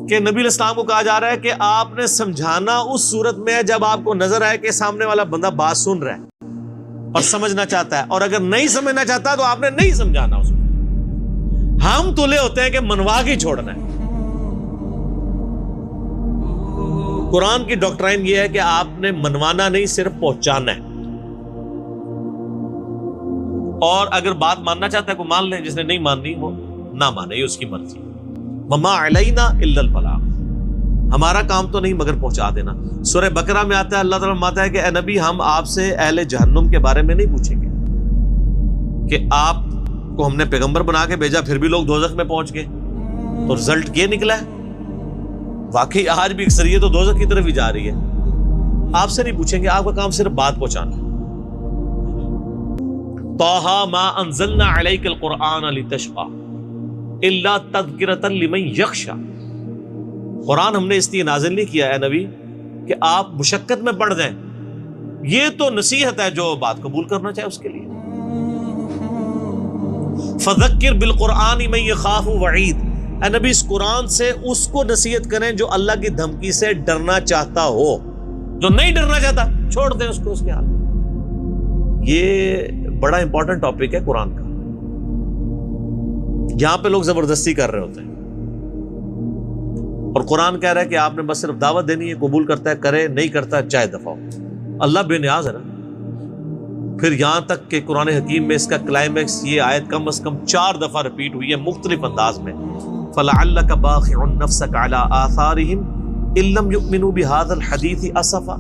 کہ نبی علیہ السلام کو کہا جا رہا ہے کہ آپ نے سمجھانا اس صورت میں ہے جب آپ کو نظر آئے کہ سامنے والا بندہ بات سن رہا ہے اور سمجھنا چاہتا ہے، اور اگر نہیں سمجھنا چاہتا تو آپ نے نہیں سمجھانا اس کو۔ ہم تلے ہوتے ہیں کہ منوا کے چھوڑنا ہے۔ قرآن کی ڈاکٹرائن یہ ہے کہ آپ نے منوانا نہیں، صرف پہنچانا ہے، اور اگر بات ماننا چاہتا ہے کوئی مان لے، جس نے نہیں ماننی وہ نہ مانے، یہ اس کی مرضی۔ وما علینا الا البلاغ، ہمارا کام تو نہیں مگر پہنچا دینا۔ سورہ بقرہ میں آتا ہے، اللہ تعالیٰ فرماتا ہے کہ اے نبی ہم آپ سے اہل جہنم کے بارے میں نہیں پوچھیں گے کہ آپ کو ہم نے پیغمبر بنا کے بھیجا پھر بھی لوگ دوزخ میں پہنچ گئے، تو رزلٹ یہ نکلا ہے۔ واقعی آج بھی اکثریت تو دوزخ کی طرف ہی جا رہی ہے۔ آپ سے نہیں پوچھیں گے، آپ کا کام صرف بات پہنچانا ہے۔ طٰہٰ ما انزلنا علیک القرآن لتشقیٰ الا تذکرۃ لمن یخشیٰ، قرآن ہم نے اس لیے نازل نہیں کیا ہے نبی کہ آپ مشقت میں پڑ جائیں، یہ تو نصیحت ہے جو بات قبول کرنا چاہے اس کے لیے۔ فذکر بالقرآن من یخاف وعید، اے نبی اس قرآن سے اس کو نصیحت کریں جو اللہ کی دھمکی سے ڈرنا چاہتا ہو، جو نہیں ڈرنا چاہتا چھوڑ دیں اس کو اس کے حال میں۔ یہ بڑا امپورٹنٹ ٹاپک ہے قرآن کا، یہاں پہ لوگ زبردستی کر رہے ہوتے ہیں، اور قرآن کہہ رہا ہے کہ آپ نے بس صرف دعوت دینی ہے، قبول کرتا ہے کرے، نہیں کرتا چاہے دفع ہو۔ اللہ بے نیاز ہے نا۔ پھر یہاں تک کہ قرآن حکیم میں اس کا کلائمیکس یہ آیت کم از کم 4 دفعہ ریپیٹ ہوئی ہے مختلف انداز میں، فَلَعَلَّكَ بَاخِعٌ نَفْسَكَ عَلَىٰ آثَارِهِمْ إِن لَّمْ يُؤْمِنُوا بِهَٰذَا الْحَدِيثِ أَسَفًا،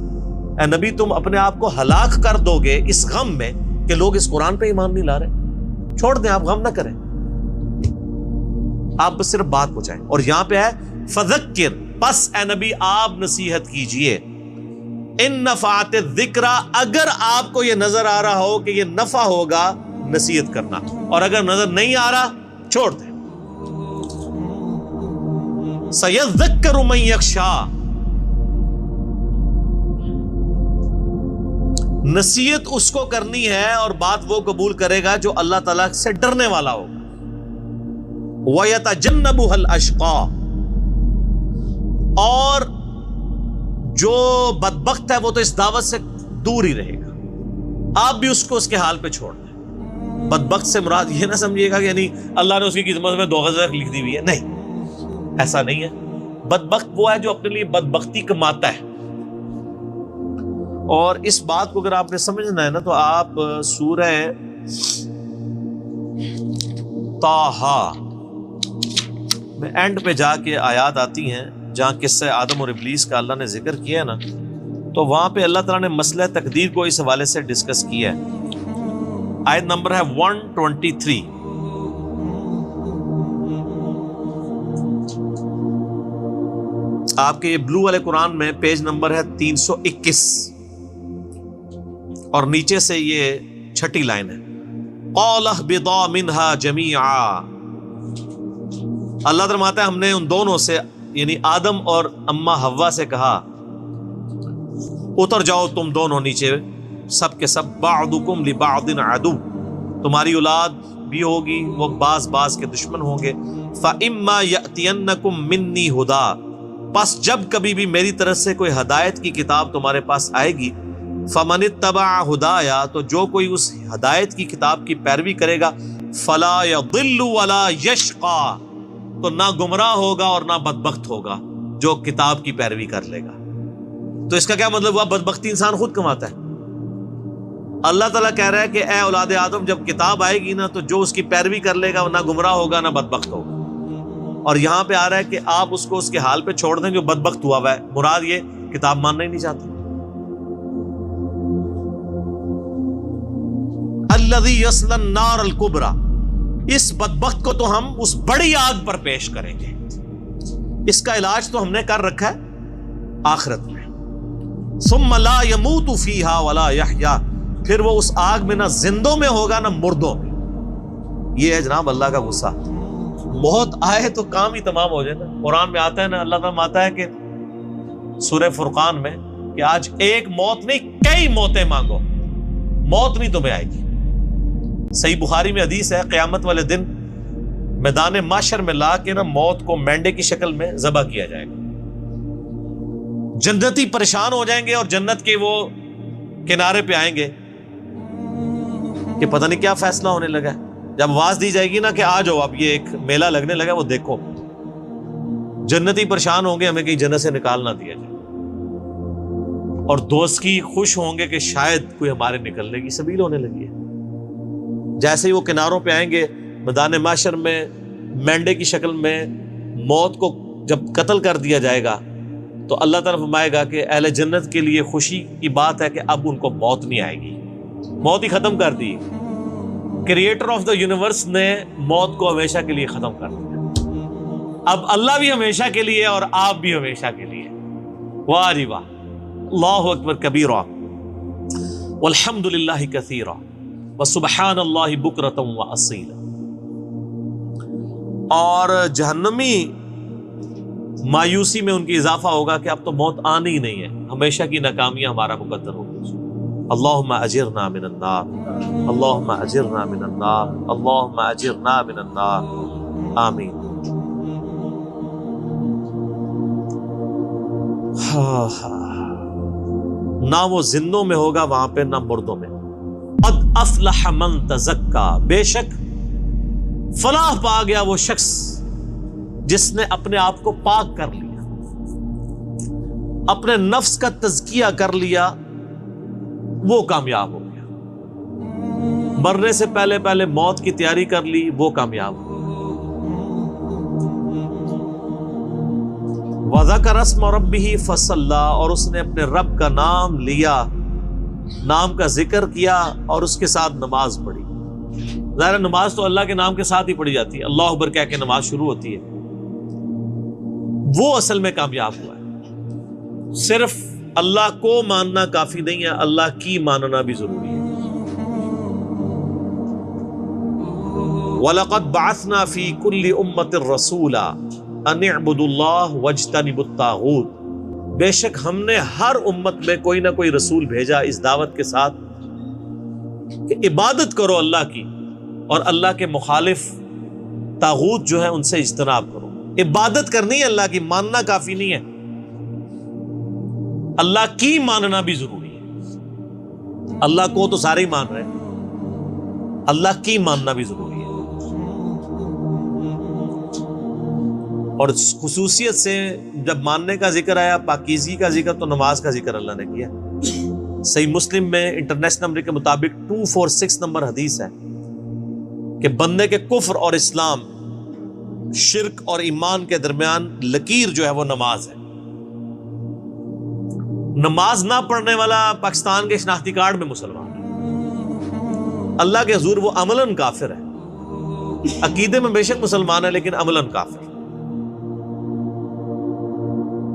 اے نبی تم اپنے آپ کو ہلاک کر دو گے اس غم میں کہ لوگ اس قرآن پہ ایمان نہیں لا رہے۔ چھوڑ دیں، آپ غم نہ کریں، آپ بس صرف بات پہنچائیں۔ اور یہاں پہ ہے فذکر، پس اے نبی آپ نصیحت کیجئے، ان نفعت الذکر، اگر آپ کو یہ نظر آ رہا ہو کہ یہ نفع ہوگا نصیحت کرنا، اور اگر نظر نہیں آ رہا چھوڑ دیں۔ سیذکر من یخشی، نصیحت اس کو کرنی ہے اور بات وہ قبول کرے گا جو اللہ تعالیٰ سے ڈرنے والا ہوگا۔ وَيَتَجَنَّبُهَا الْأَشْقَى، اور جو بدبخت ہے وہ تو اس دعوت سے دور ہی رہے گا۔ آپ بھی اس کو اس کے حال پہ چھوڑ دیں۔ بدبخت سے مراد یہ نہ سمجھیے گا کہ یعنی اللہ نے اس کی قسمت میں 2 غزل لکھ دی ہوئی ہے، نہیں، ایسا نہیں ہے۔ بدبخت وہ ہے جو اپنے لیے بدبختی کماتا ہے۔ اور اس بات کو اگر آپ نے سمجھنا ہے نا تو آپ سورہ طٰہٰ میں اینڈ پہ جا کے آیات آتی ہیں جہاں قصہ آدم اور ابلیس کا اللہ نے ذکر کیا ہے نا، تو وہاں پہ اللہ تعالیٰ نے مسئلہ تقدیر کو اس حوالے سے ڈسکس کیا ہے۔ آیت نمبر ہے 123، آپ کے یہ بلو والے قرآن میں پیج نمبر ہے 321، اور نیچے سے یہ 6ٹھی لائن ہے، قَالَ اهْبِطَا مِنْهَا جَمِيعًا، اللہ فرماتا ہے ہم نے ان دونوں سے یعنی آدم اور اما حوا سے کہا اتر جاؤ تم دونوں نیچے سب کے سب، بعضکم لبعض عدو، تمہاری اولاد بھی ہوگی وہ بعض کے دشمن ہوں گے۔ فَإِمَّا يَأْتِيَنَّكُم مِّنِّي هُدًى، پس جب کبھی بھی میری طرف سے کوئی ہدایت کی کتاب تمہارے پاس آئے گی، فَمَنِ اتَّبَعَ هُدَايَا، تو جو کوئی اس ہدایت کی کتاب کی پیروی کرے گا، فَلَا يَضِلُّ وَلَا يَشْقَى، تو نہ گمراہ ہوگا اور نہ بدبخت ہوگا جو کتاب کی پیروی کر لے گا۔ تو اس کا کیا مطلب ہوا؟ بدبختی انسان خود کماتا ہے۔ اللہ تعالیٰ کہہ رہا ہے کہ اے اولاد آدم جب کتاب آئے گی نا تو جو اس کی پیروی کر لے گا وہ نہ گمراہ ہوگا نہ بدبخت ہوگا۔ اور یہاں پہ آ رہا ہے کہ آپ اس کو اس کے حال پہ چھوڑ دیں جو بدبخت ہوا ہے، مراد یہ کتاب ماننا ہی نہیں چاہتا۔ الذی یصلی النار الکبریٰ، اس بدبخت کو تو ہم اس بڑی آگ پر پیش کریں گے، اس کا علاج تو ہم نے کر رکھا ہے آخرت میں۔ ثم لا يموت فیہا ولا یحییٰ، پھر وہ اس آگ میں نہ زندوں میں ہوگا نہ مردوں میں۔ یہ ہے جناب اللہ کا غصہ، موت آئے تو کام ہی تمام ہو جائے نا۔ قرآن میں آتا ہے نا، اللہ تعالیٰ آتا ہے کہ سورہ فرقان میں کہ آج ایک موت نہیں کئی موتیں مانگو، موت نہیں تمہیں آئے گی۔ صحیح بخاری میں حدیث ہے قیامت والے دن میدان محشر میں لا کے نا موت کو مینڈے کی شکل میں ذبح کیا جائے گا. جنتی پریشان ہو جائیں گے اور جنت کے وہ کنارے پہ آئیں گے کہ پتہ نہیں کیا فیصلہ ہونے لگا ہے. جب آواز دی جائے گی نا کہ آ جاؤ اب یہ ایک میلہ لگنے لگا وہ دیکھو, جنتی پریشان ہوں گے ہمیں کہیں جنت سے نکال نہ دیا جائے, اور دوست کی خوش ہوں گے کہ شاید کوئی ہمارے نکلنے کی سبیل ہونے لگی ہے. جیسے ہی وہ کناروں پہ آئیں گے میدان محشر میں مینڈے کی شکل میں موت کو جب قتل کر دیا جائے گا تو اللہ تعالیٰ فرمائے گا کہ اہل جنت کے لیے خوشی کی بات ہے کہ اب ان کو موت نہیں آئے گی, موت ہی ختم کر دی. کریٹر آف دا یونیورس نے موت کو ہمیشہ کے لیے ختم کر دیا. اب اللہ بھی ہمیشہ کے لیے اور آپ بھی ہمیشہ کے لیے. واہ جی واہ, اللہ اکبر کبیرا والحمد للہ کثیرا وسبحان اللہ بکرۃ واصیلا. اور جہنمی مایوسی میں ان کی اضافہ ہوگا کہ اب تو موت آنی ہی نہیں ہے, ہمیشہ کی ناکامیاں ہمارا مقدر ہوگی. اللہم اجرنا من النار, اللہم اجرنا من النار, اللہم اجرنا من النار, آمین. نہ وہ زندوں میں ہوگا وہاں پہ نہ مردوں میں. قد افلح من تزکا, بے شک فلاح پا گیا وہ شخص جس نے اپنے آپ کو پاک کر لیا, اپنے نفس کا تزکیہ کر لیا, وہ کامیاب ہو گیا. مرنے سے پہلے پہلے موت کی تیاری کر لی, وہ کامیاب ہو گیا. وَذَكَرَ اسْمَ رَبِّهِ فَصَلَّى, اور اس نے اپنے رب کا نام لیا, نام کا ذکر کیا اور اس کے ساتھ نماز پڑھی. ظاہر نماز تو اللہ کے نام کے ساتھ ہی پڑھی جاتی ہے, اللہ اکبر کہہ کے نماز شروع ہوتی ہے. وہ اصل میں کامیاب ہوا ہے. صرف اللہ کو ماننا کافی نہیں ہے, اللہ کی ماننا بھی ضروری ہے. وَلَقَدْ بَعَثْنَا فِي كُلِّ أُمَّةٍ رَسُولًا أَنِ اعْبُدُوا اللَّهَ وَاجْتَنِبُوا الطَّاغُوتَ, بے شک ہم نے ہر امت میں کوئی نہ کوئی رسول بھیجا اس دعوت کے ساتھ کہ عبادت کرو اللہ کی, اور اللہ کے مخالف طاغوت جو ہے ان سے اجتناب کرو. عبادت کرنی ہے اللہ کی, ماننا کافی نہیں ہے, اللہ کی ماننا بھی ضروری ہے. اللہ کو تو سارے ہی مان رہے ہیں, اللہ کی ماننا بھی ضروری ہے. اور خصوصیت سے جب ماننے کا ذکر آیا, پاکیزگی کا ذکر, تو نماز کا ذکر اللہ نے کیا. صحیح مسلم میں انٹرنیشنل نمبر کے مطابق 246 نمبر حدیث ہے کہ بندے کے کفر اور اسلام, شرک اور ایمان کے درمیان لکیر جو ہے وہ نماز ہے. نماز نہ پڑھنے والا پاکستان کے شناختی کارڈ میں مسلمان ہے, اللہ کے حضور وہ عملاً کافر ہے. عقیدے میں بے شک مسلمان ہے لیکن عملاً کافر.